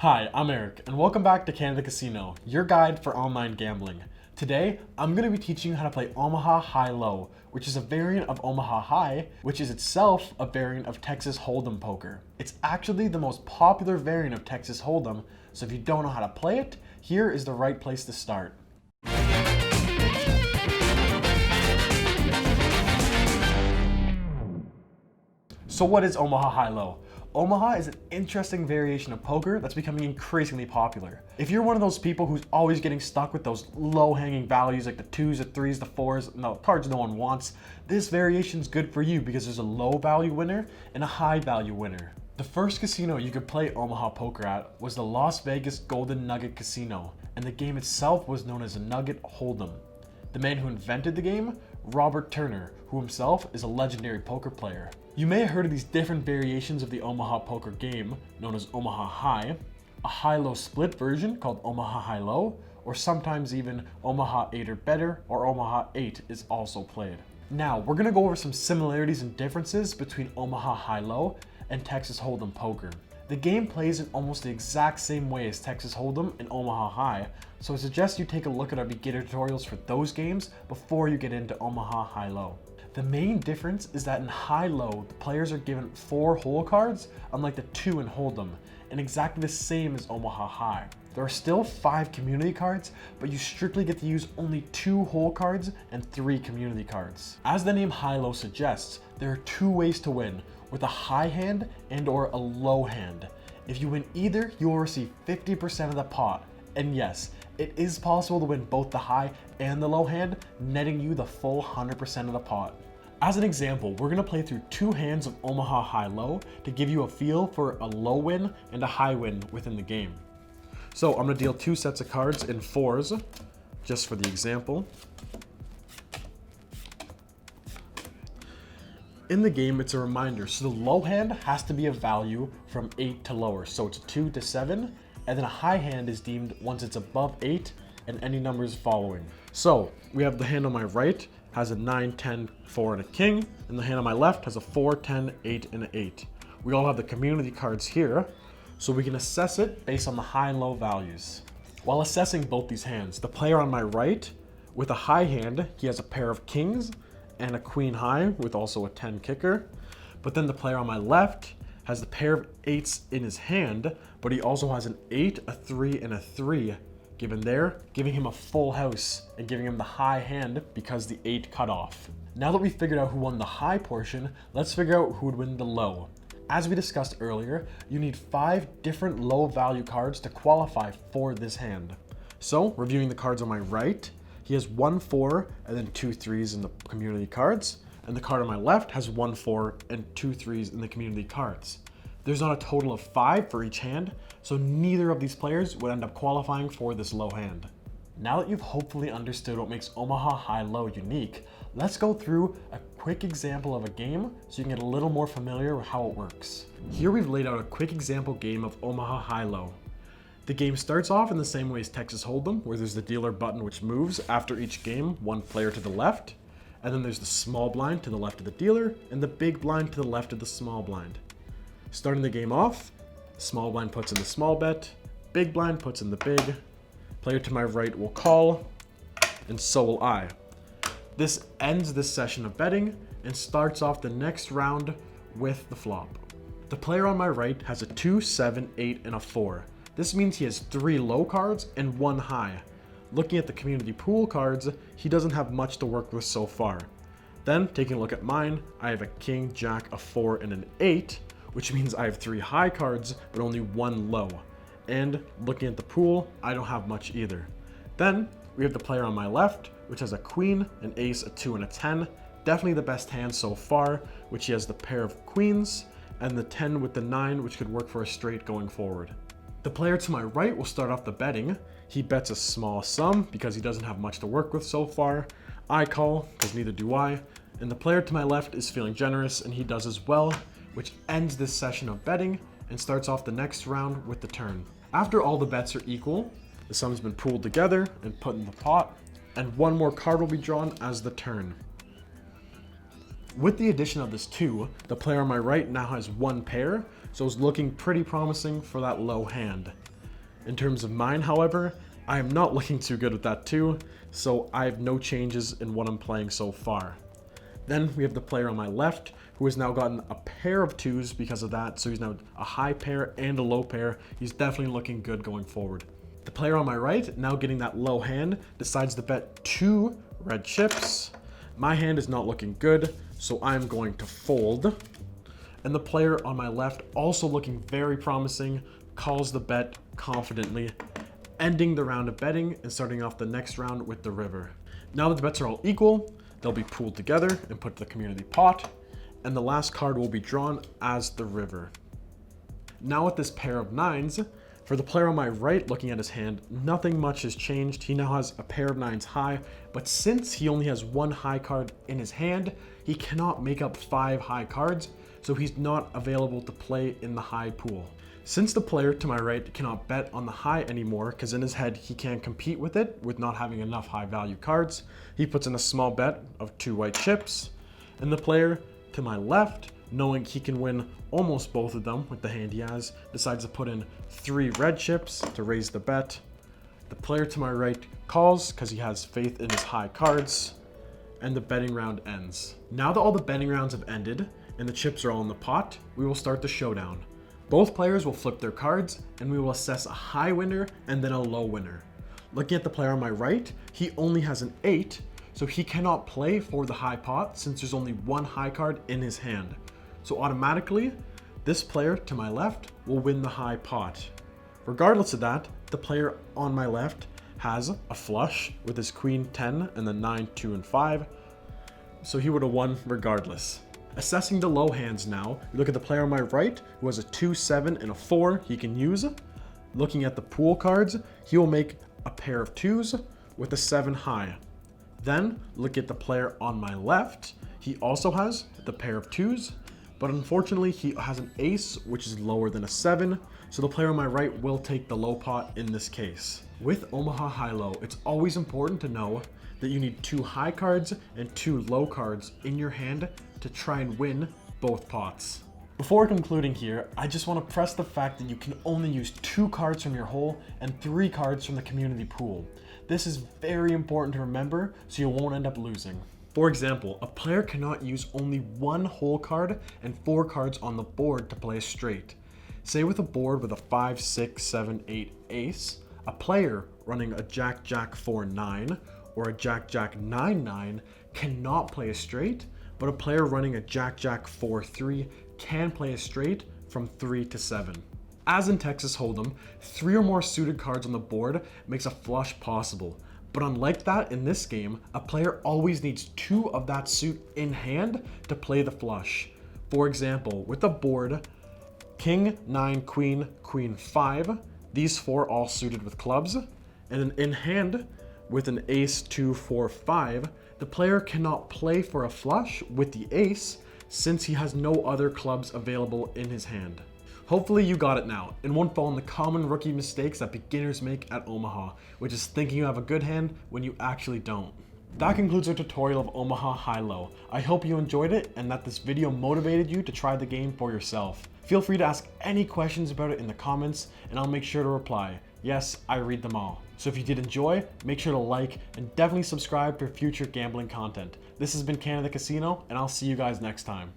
Hi, I'm Eric, and welcome back to Canada Casino, your guide for online gambling. Today, I'm going to be teaching you how to play Omaha Hi-Lo, which is a variant of Omaha High, which is itself a variant of Texas Hold'em poker. It's actually the most popular variant of Texas Hold'em, so if you don't know how to play it, here is the right place to start. So what is Omaha Hi-Lo? Omaha is an interesting variation of poker that's becoming increasingly popular. If you're one of those people who's always getting stuck with those low-hanging values like the 2s, the 3s, the 4s, no, cards no one wants, this variation's good for you because there's a low-value winner and a high-value winner. The first casino you could play Omaha poker at was the Las Vegas Golden Nugget Casino, and the game itself was known as a Nugget Holdem. The man who invented the game? Robert Turner, who himself is a legendary poker player. You may have heard of these different variations of the Omaha poker game, known as Omaha High, a high-low split version called Omaha Hi-Lo, or sometimes even Omaha 8 or better, or Omaha 8 is also played. Now, we're gonna go over some similarities and differences between Omaha Hi-Lo and Texas Hold'em poker. The game plays in almost the exact same way as Texas Hold'em and Omaha High, so I suggest you take a look at our beginner tutorials for those games before you get into Omaha Hi-Lo. The main difference is that in Hi-Lo, the players are given 4 hole cards, unlike the 2 in Hold'em, and exactly the same as Omaha High. There are still 5 community cards, but you strictly get to use only 2 hole cards and 3 community cards. As the name Hi-Lo suggests, there are 2 ways to win, with a high hand and or a low hand. If you win either, you will receive 50% of the pot. And yes, it is possible to win both the high and the low hand, netting you the full 100% of the pot. As an example, we're going to play through 2 hands of Omaha Hi-Lo to give you a feel for a low win and a high win within the game. So I'm going to deal 2 sets of cards in 4s, just for the example. In the game, it's a reminder, so the low hand has to be a value from 8 to lower, so it's 2 to 7, and then a high hand is deemed once it's above 8 and any numbers following. So we have the hand on my right has a 9, 10, 4, and a king, and the hand on my left has a 4, 10, 8, and an 8. We all have the community cards here, so we can assess it based on the high and low values. While assessing both these hands, the player on my right, with a high hand, he has a pair of kings and a queen high with also a 10 kicker, but then the player on my left has the pair of 8s in his hand, but he also has an 8, a 3, and a 3 given there, giving him a full house and giving him the high hand because the 8 cut off. Now that we've figured out who won the high portion, let's figure out who would win the low. As we discussed earlier, you need 5 different low value cards to qualify for this hand. So, reviewing the cards on my right, he has 1 4 and then 2 3s in the community cards, and the card on my left has 1 4 and 2 3s in the community cards. There's not a total of 5 for each hand, so neither of these players would end up qualifying for this low hand. Now that you've hopefully understood what makes Omaha Hi-Lo unique, let's go through a quick example of a game so you can get a little more familiar with how it works. Here we've laid out a quick example game of Omaha Hi-Lo. The game starts off in the same way as Texas Hold'em, where there's the dealer button which moves after each game 1 player to the left, and then there's the small blind to the left of the dealer and the big blind to the left of the small blind. Starting the game off, small blind puts in the small bet, big blind puts in the big, player to my right will call, and so will I. This ends this session of betting and starts off the next round with the flop. The player on my right has a 2, 7, 8, and a 4. This means he has 3 low cards and 1 high. Looking at the community pool cards, he doesn't have much to work with so far. Then, taking a look at mine, I have a king, jack, a 4, and an 8, which means I have 3 high cards, but only 1 low. And looking at the pool, I don't have much either. Then, we have the player on my left, which has a queen, an ace, a 2, and a 10. Definitely the best hand so far, which he has the pair of queens, and the 10 with the 9, which could work for a straight going forward. The player to my right will start off the betting. He bets a small sum because he doesn't have much to work with so far. I call, because neither do I. And the player to my left is feeling generous, and he does as well, which ends this session of betting and starts off the next round with the turn. After all the bets are equal, the sum's been pooled together and put in the pot, and 1 more card will be drawn as the turn. With the addition of this 2, the player on my right now has 1 pair, so it's looking pretty promising for that low hand. In terms of mine, however, I am not looking too good with that too, so I have no changes in what I'm playing so far. Then we have the player on my left, who has now gotten a pair of twos because of that, so he's now a high pair and a low pair. He's definitely looking good going forward. The player on my right, now getting that low hand, decides to bet 2 red chips. My hand is not looking good, so I'm going to fold. And the player on my left, also looking very promising, calls the bet confidently, ending the round of betting and starting off the next round with the river. Now that the bets are all equal, they'll be pooled together and put to the community pot, and the last card will be drawn as the river. Now with this pair of 9s, for the player on my right looking at his hand, nothing much has changed. He now has a pair of 9s high, but since he only has 1 high card in his hand, he cannot make up 5 high cards, so he's not available to play in the high pool. Since the player to my right cannot bet on the high anymore, because in his head he can't compete with it with not having enough high value cards, he puts in a small bet of 2 white chips, and the player to my left, knowing he can win almost both of them with the hand he has, decides to put in 3 red chips to raise the bet. The player to my right calls because he has faith in his high cards, and the betting round ends. Now that all the betting rounds have ended and the chips are all in the pot, we will start the showdown. Both players will flip their cards and we will assess a high winner and then a low winner. Looking at the player on my right, he only has an 8, so he cannot play for the high pot since there's only 1 high card in his hand. So automatically, this player to my left will win the high pot. Regardless of that, the player on my left has a flush with his queen 10 and the 9, 2, and 5, so he would have won regardless. Assessing the low hands now, you look at the player on my right who has a 2, 7, and a 4 he can use. Looking at the pool cards, he will make a pair of 2s with a 7 high. Then look at the player on my left, he also has the pair of 2s, but unfortunately he has an ace which is lower than a 7, so the player on my right will take the low pot in this case. With Omaha Hi-Lo, it's always important to know that you need 2 high cards and 2 low cards in your hand to try and win both pots. Before concluding here, I just want to press the fact that you can only use 2 cards from your hole and 3 cards from the community pool. This is very important to remember so you won't end up losing. For example, a player cannot use only 1 hole card and 4 cards on the board to play a straight. Say with a board with a 5, 6, 7, 8 ace, a player running a Jack, Jack, 4, 9 or a Jack, Jack, 9, 9 cannot play a straight, but a player running a Jack, Jack, 4, 3 can play a straight from 3 to 7. As in Texas Hold'em, 3 or more suited cards on the board makes a flush possible. But unlike that in this game, a player always needs 2 of that suit in hand to play the flush. For example, with a board, King, 9, Queen, Queen, 5, these 4 all suited with clubs, and then in hand with an Ace, 2, 4, 5, the player cannot play for a flush with the ace since he has no other clubs available in his hand. Hopefully you got it now and won't fall in the common rookie mistakes that beginners make at Omaha, which is thinking you have a good hand when you actually don't. That concludes our tutorial of Omaha Hi-Lo. I hope you enjoyed it and that this video motivated you to try the game for yourself. Feel free to ask any questions about it in the comments and I'll make sure to reply. Yes, I read them all. So if you did enjoy, make sure to like and definitely subscribe for future gambling content. This has been Canada Casino and I'll see you guys next time.